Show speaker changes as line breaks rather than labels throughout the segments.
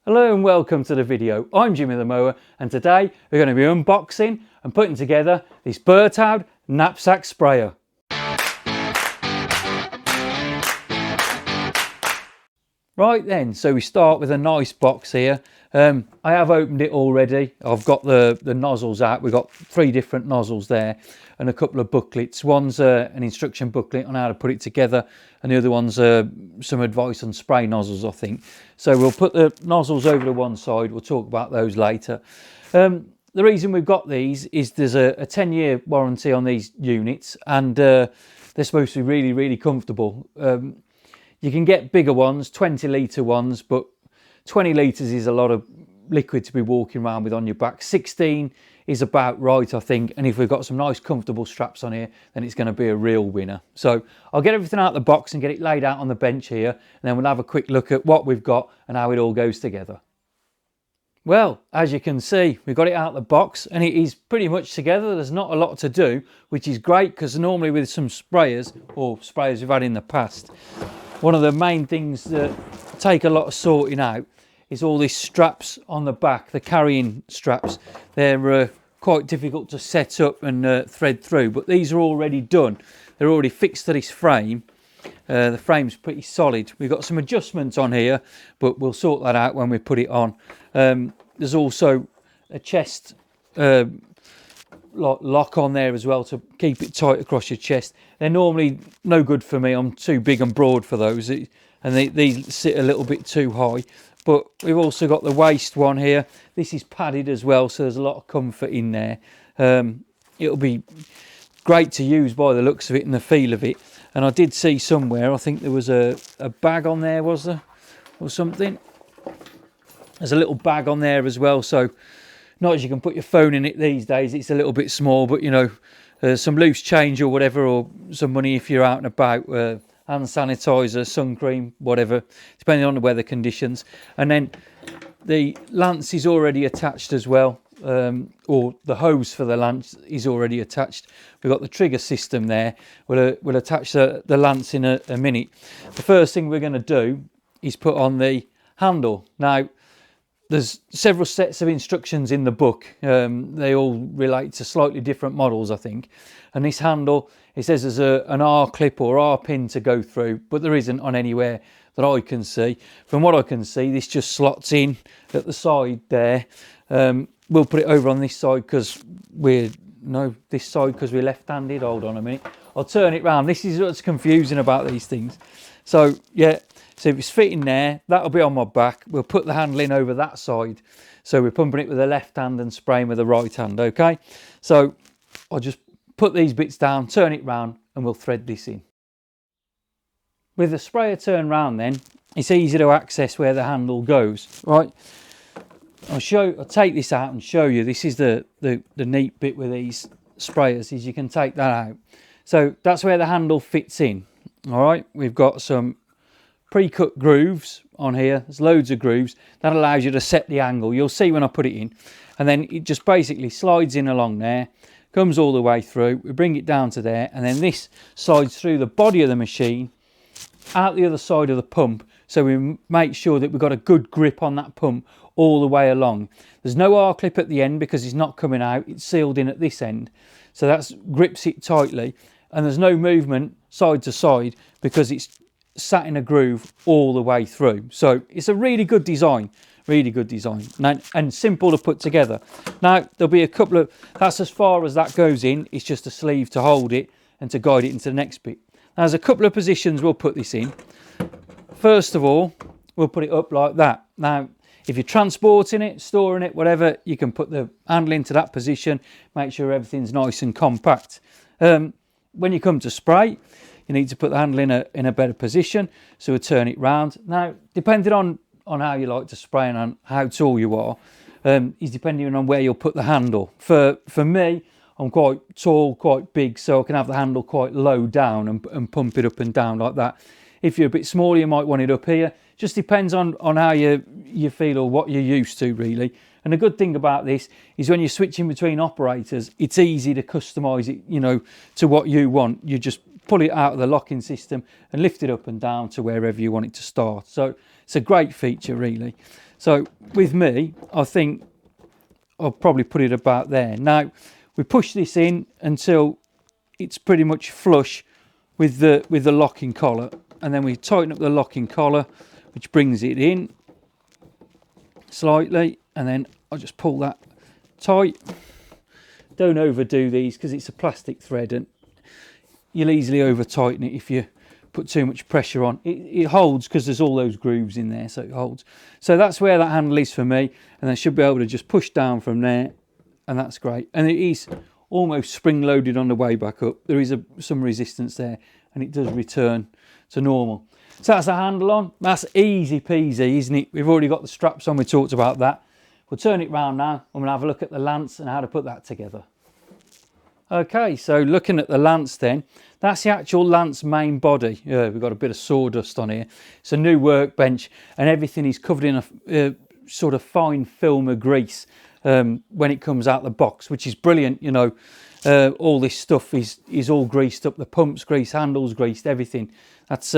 Hello and welcome to the video. I'm Jimmy the Mower and today we're going to be unboxing and putting together this Berthoud Knapsack Sprayer. Right then, so we start with a nice box here. I have opened it already. I've got the nozzles out. We've got 3 different nozzles there and a couple of booklets. One's an instruction booklet on how to put it together and the other one's some advice on spray nozzles, I think. So we'll put the nozzles over to one side. We'll talk about those later. The reason we've got these is there's a 10-year warranty on these units and they're supposed to be really, really comfortable. You can get bigger ones, 20-litre ones, but 20 litres is a lot of liquid to be walking around with on your back. 16 is about right, I think, and if we've got some nice comfortable straps on here, then it's going to be a real winner. So I'll get everything out of the box and get it laid out on the bench here, and then we'll have a quick look at what we've got and how it all goes together. Well, as you can see, we've got it out of the box and it is pretty much together. There's not a lot to do, which is great because normally with some sprayers or sprayers we've had in the past, one of the main things that take a lot of sorting out is all these straps on the back, the carrying straps. They're quite difficult to set up and thread through, but these are already done. They're already fixed to this frame. The frame's pretty solid. We've got some adjustments on here, but we'll sort that out when we put it on. There's also a chest lock on there as well to keep it tight across your chest. They're normally no good for me. I'm too big and broad for those, and these sit a little bit too high. But we've also got the waist one here. This is padded as well, so there's a lot of comfort in there. It'll be great to use by the looks of it and the feel of it. And I did see somewhere, I think there was a bag on there, was there, or something? There's a little bag on there as well, so not as you can put your phone in it these days. It's a little bit small, but you know, some loose change or whatever, or some money if you're out and about, hand sanitizer, sun cream, whatever, depending on the weather conditions. And then the lance is already attached as well, or the hose for the lance is already attached. We've got the trigger system there. We'll attach the lance in a minute. The first thing we're going to do is put on the handle. Now, there's several sets of instructions in the book. They all relate to slightly different models, I think. And this handle, it says there's an R clip or R pin to go through, but there isn't on anywhere that I can see. From what I can see, this just slots in at the side there. We'll put it over on this side because we're left-handed. Hold on a minute. I'll turn it round. This is what's confusing about these things. So yeah. So if it's fitting there, that'll be on my back. We'll put the handle in over that side. So we're pumping it with the left hand and spraying with the right hand, okay? So I'll just put these bits down, turn it round, and we'll thread this in. With the sprayer turned round then, it's easy to access where the handle goes, right? I'll take this out and show you. This is the neat bit with these sprayers, is you can take that out. So that's where the handle fits in, all right? We've got some pre-cut grooves on here. There's loads of grooves. That allows you to set the angle. You'll see when I put it in. And then it just basically slides in along there, comes all the way through. We bring it down to there, and then this slides through the body of the machine out the other side of the pump. So we make sure that we've got a good grip on that pump all the way along. There's no R-clip at the end because it's not coming out. It's sealed in at this end. So that grips it tightly. And there's no movement side to side because it's sat in a groove all the way through. So it's a really good design, and simple to put together. Now there'll be a couple of, that's as far as that goes in. It's just a sleeve to hold it and to guide it into the next bit. Now there's a couple of positions we'll put this in. First of all, we'll put it up like that. Now if you're transporting it, storing it, whatever, you can put the handle into that position, make sure everything's nice and compact. When you come to spray, you need to put the handle in a better position, so we'll turn it round. Now, depending on how you like to spray and on how tall you are, is depending on where you'll put the handle. For me, I'm quite tall, quite big, so I can have the handle quite low down and pump it up and down like that. If you're a bit smaller, you might want it up here. Just depends on how you feel or what you're used to, really. And the good thing about this is when you're switching between operators, it's easy to customise it, you know, to what you want. You just pull it out of the locking system and lift it up and down to wherever you want it to start. So It's a great feature, really. So with me, I think I'll probably put it about there. Now, we push this in until it's pretty much flush with the locking collar, and then we tighten up the locking collar, which brings it in slightly, and then I'll just pull that tight. Don't overdo these because it's a plastic thread and you'll easily over tighten it if you put too much pressure on. It holds because there's all those grooves in there, so it holds. So that's where that handle is for me, and I should be able to just push down from there, and that's great. And it is almost spring loaded on the way back up. There is some resistance there, and it does return to normal. So that's the handle on. That's easy peasy, isn't it? We've already got the straps on. We talked about that. We'll turn it round now. I'm going to have a look at the lance and how to put that together. Okay, so looking at the lance then, that's the actual lance main body. We've got a bit of sawdust on here. It's a new workbench, and everything is covered in a sort of fine film of grease when it comes out the box, which is brilliant. You know, all this stuff is all greased up. The pumps greased, handles greased, everything. That's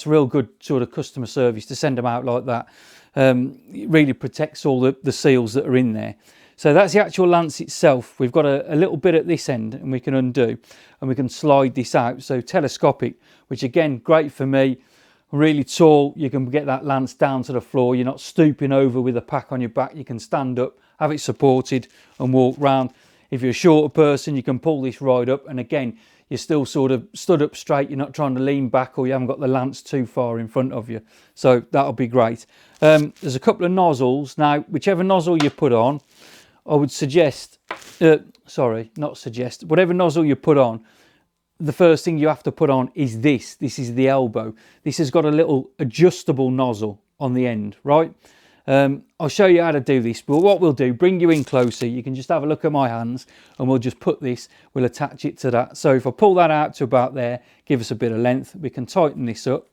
real good sort of customer service to send them out like that. It really protects all the seals that are in there. So that's the actual lance itself. We've got a little bit at this end, and we can undo, and we can slide this out. So telescopic, which again, great for me. Really tall, you can get that lance down to the floor. You're not stooping over with a pack on your back. You can stand up, have it supported, and walk round. If you're a shorter person, you can pull this right up, and again, you're still sort of stood up straight. You're not trying to lean back, or you haven't got the lance too far in front of you. So that'll be great. There's a couple of nozzles. Now, whichever nozzle you put on, I would suggest, whatever nozzle you put on, the first thing you have to put on is this. This is the elbow. This has got a little adjustable nozzle on the end, right? I'll show you how to do this, but what we'll do, bring you in closer, you can just have a look at my hands, and we'll just put this, we'll attach it to that. So if I pull that out to about there, give us a bit of length, we can tighten this up,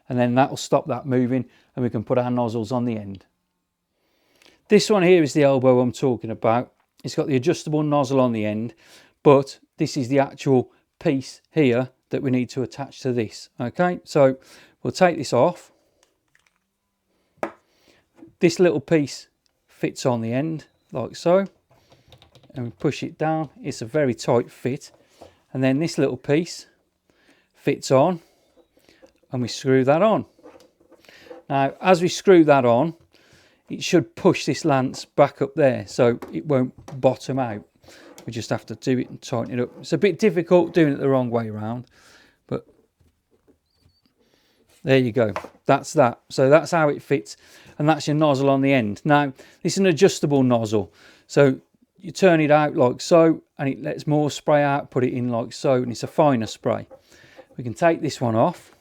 and then that will stop that moving, and we can put our nozzles on the end. This one here is the elbow I'm talking about. It's got the adjustable nozzle on the end, but this is the actual piece here that we need to attach to this. Okay, so we'll take this off. This little piece fits on the end like so, and we push it down. It's a very tight fit, and then this little piece fits on, and we screw that on. Now, as we screw that on, it should push this lance back up there so it won't bottom out. We just have to do it and tighten it up. It's a bit difficult doing it the wrong way around, but there you go. That's that. So that's how it fits, and that's your nozzle on the end. Now, this is an adjustable nozzle. So you turn it out like so, and it lets more spray out, put it in like so, and it's a finer spray. We can take this one off,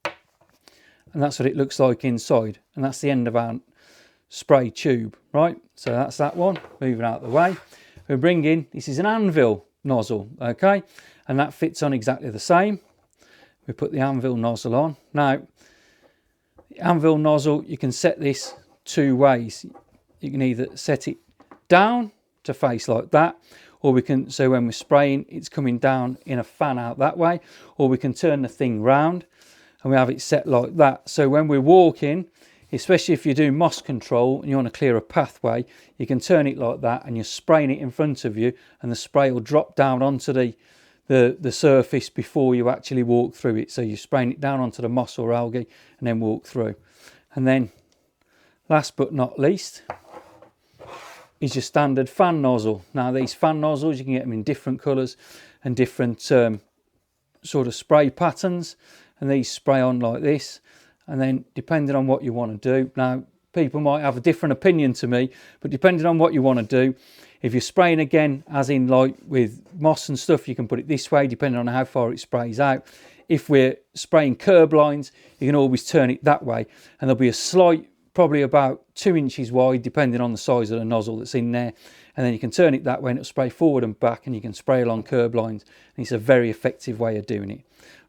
and that's what it looks like inside, and that's the end of our spray tube, right? So that's that one, moving out of the way. We bring in, this is an anvil nozzle, okay, and that fits on exactly the same. We put the anvil nozzle on. Now, the anvil nozzle, you can set this two ways. You can either set it down to face like that, or we can, so when we're spraying, it's coming down in a fan out that way, or we can turn the thing round and we have it set like that. So when we're walking, especially if you're doing moss control and you want to clear a pathway, you can turn it like that, and you're spraying it in front of you, and the spray will drop down onto the surface before you actually walk through it. So you're spraying it down onto the moss or algae and then walk through. And then last but not least is your standard fan nozzle. Now, these fan nozzles, you can get them in different colours and different sort of spray patterns, and these spray on like this. And then depending on what you want to do, now people might have a different opinion to me, but depending on what you want to do, if you're spraying again, as in like with moss and stuff, you can put it this way, depending on how far it sprays out. If we're spraying curb lines, you can always turn it that way, and there'll be a slight, probably about 2 inches wide, depending on the size of the nozzle that's in there. And then you can turn it that way, and it'll spray forward and back, and you can spray along curb lines. And it's a very effective way of doing it.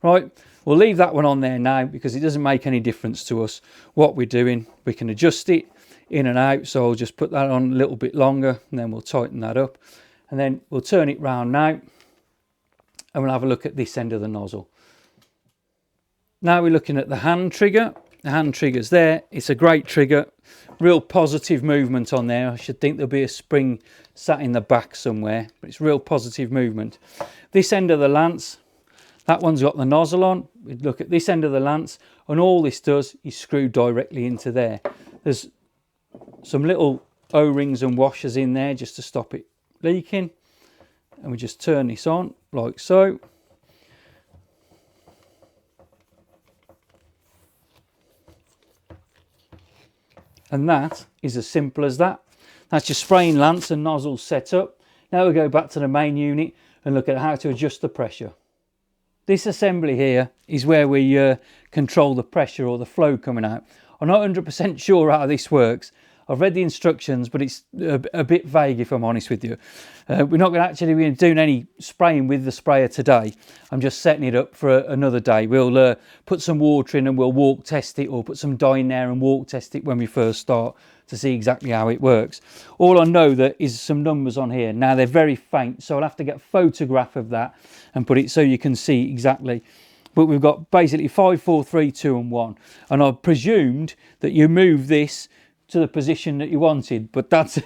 Right, we'll leave that one on there now because it doesn't make any difference to us what we're doing. We can adjust it in and out, so I'll just put that on a little bit longer, and then we'll tighten that up, and then we'll turn it round now, and we'll have a look at this end of the nozzle. Now we're looking at the hand trigger. the hand trigger's there. It's a great trigger, real positive movement on there. I should think there'll be a spring sat in the back somewhere, but it's real positive movement. This end of the lance, that one's got the nozzle on. We look at this end of the lance, and all this does is screw directly into there. There's some little O-rings and washers in there just to stop it leaking, and we just turn this on like so. And that is as simple as that. That's your spraying lance and nozzle set up. Now we'll go back to the main unit and look at how to adjust the pressure. This assembly here is where we control the pressure or the flow coming out. I'm not 100% sure how this works. I've read the instructions, but it's a bit vague if I'm honest with you. We're not going to actually be doing any spraying with the sprayer today. I'm just setting it up for another day. We'll put some water in and we'll walk test it, or put some dye in there and walk test it when we first start to see exactly how it works. All I know that is some numbers on here. Now they're very faint, so I'll have to get a photograph of that and put it so you can see exactly. But we've got basically 5, 4, 3, 2 and 1. And I've presumed that you move this to the position that you wanted, but that's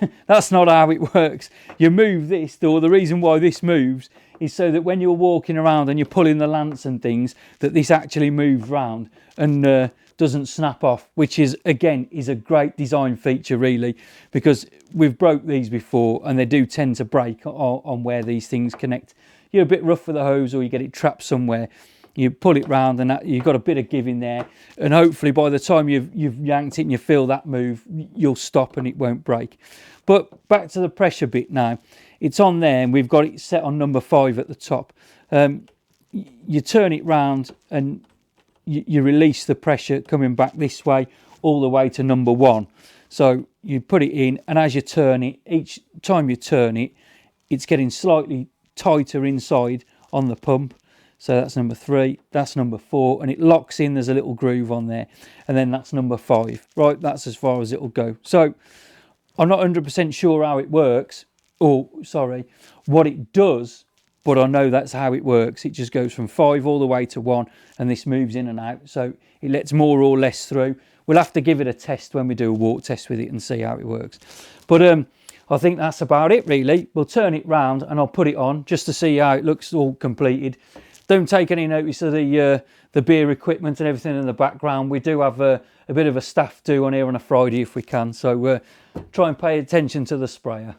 not how it works. You move this, or the reason why this moves is so that when you're walking around and you're pulling the lance and things, that this actually moves round and doesn't snap off, which is again is a great design feature really, because we've broke these before and they do tend to break on where these things connect. You're a bit rough with the hose or you get it trapped somewhere, you pull it round and you've got a bit of give in there, and hopefully by the time you've yanked it and you feel that move, you'll stop and it won't break. But back to the pressure bit now. It's on there and we've got it set on number 5 at the top. You turn it round and you release the pressure coming back this way all the way to number 1. So you put it in, and as you turn it, each time you turn it, it's getting slightly tighter inside on the pump. So that's number 3, that's number 4, and it locks in. There's a little groove on there, and then that's number 5. Right, that's as far as it'll go. So I'm not 100% sure how it works, or sorry, what it does, but I know that's how it works. It just goes from 5 all the way to 1, and this moves in and out, so it lets more or less through. We'll have to give it a test when we do a walk test with it and see how it works. But I think that's about it really. We'll turn it round and I'll put it on just to see how it looks all completed. Don't take any notice of the beer equipment and everything in the background. We do have a bit of a staff do on here on a Friday if we can, so try and pay attention to the sprayer.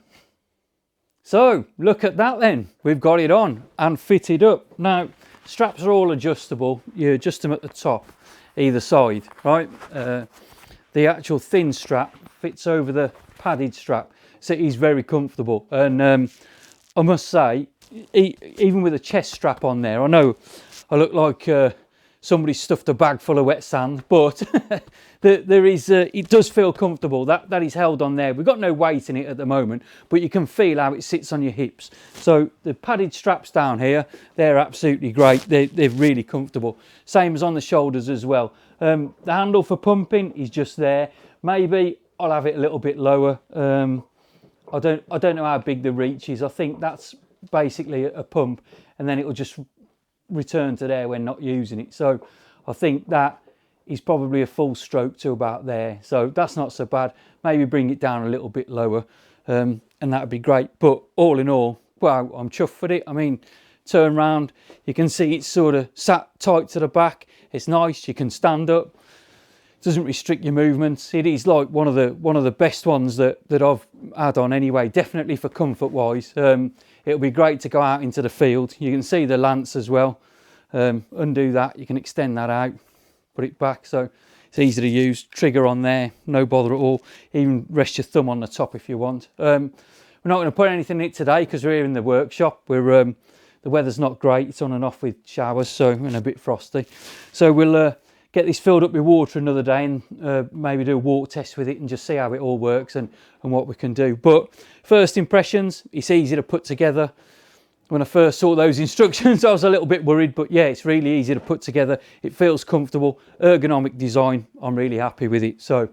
So look at that then, we've got it on and fitted up. Now straps are all adjustable. You adjust them at the top either side, right? The actual thin strap fits over the padded strap, so it is very comfortable. And I must say, even with a chest strap on there, I know I look like somebody stuffed a bag full of wet sand, but there is it does feel comfortable. That is held on there. We've got no weight in it at the moment, but you can feel how it sits on your hips. So the padded straps down here, they're absolutely great. They're really comfortable. Same as on the shoulders as well. The handle for pumping is just there. Maybe I'll have it a little bit lower. I don't know how big the reach is. I think that's basically a pump, and then it will just return to there when not using it. So I think that is probably a full stroke to about there, so that's not so bad. Maybe bring it down a little bit lower, and that would be great. But all in all, wow, I'm chuffed with it. I mean, turn round, you can see it's sort of sat tight to the back. It's nice, you can stand up, doesn't restrict your movements. It is like one of the best ones that I've had on anyway, definitely for comfort wise. It'll be great to go out into the field. You can see the lance as well. Undo that, you can extend that out, put it back, so it's easy to use. Trigger on there, no bother at all. Even rest your thumb on the top if you want. We're not going to put anything in it today because we're here in the workshop. The weather's not great, it's on and off with showers, so and a bit frosty. So we'll get this filled up with water another day and maybe do a walk test with it and just see how it all works and what we can do. But first impressions, it's easy to put together. When I first saw those instructions, I was a little bit worried, but yeah, it's really easy to put together. It feels comfortable, ergonomic design. I'm really happy with it. So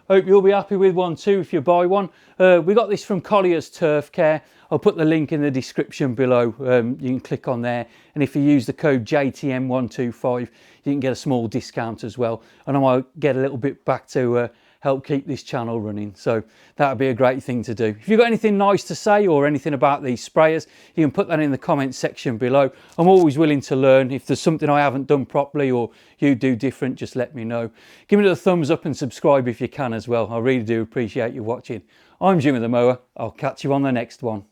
Hope you'll be happy with one too if you buy one. We got this from Collier's Turf Care. I'll put the link in the description below. You can click on there, and if you use the code JTM125 you can get a small discount as well, and I might get a little bit back to help keep this channel running, so that would be a great thing to do. If you've got anything nice to say or anything about these sprayers, you can put that in the comments section below. I'm always willing to learn. If there's something I haven't done properly or you do different, just let me know. Give me the thumbs up and subscribe if you can as well. I really do appreciate you watching. I'm Jimmy the Mower. I'll catch you on the next one.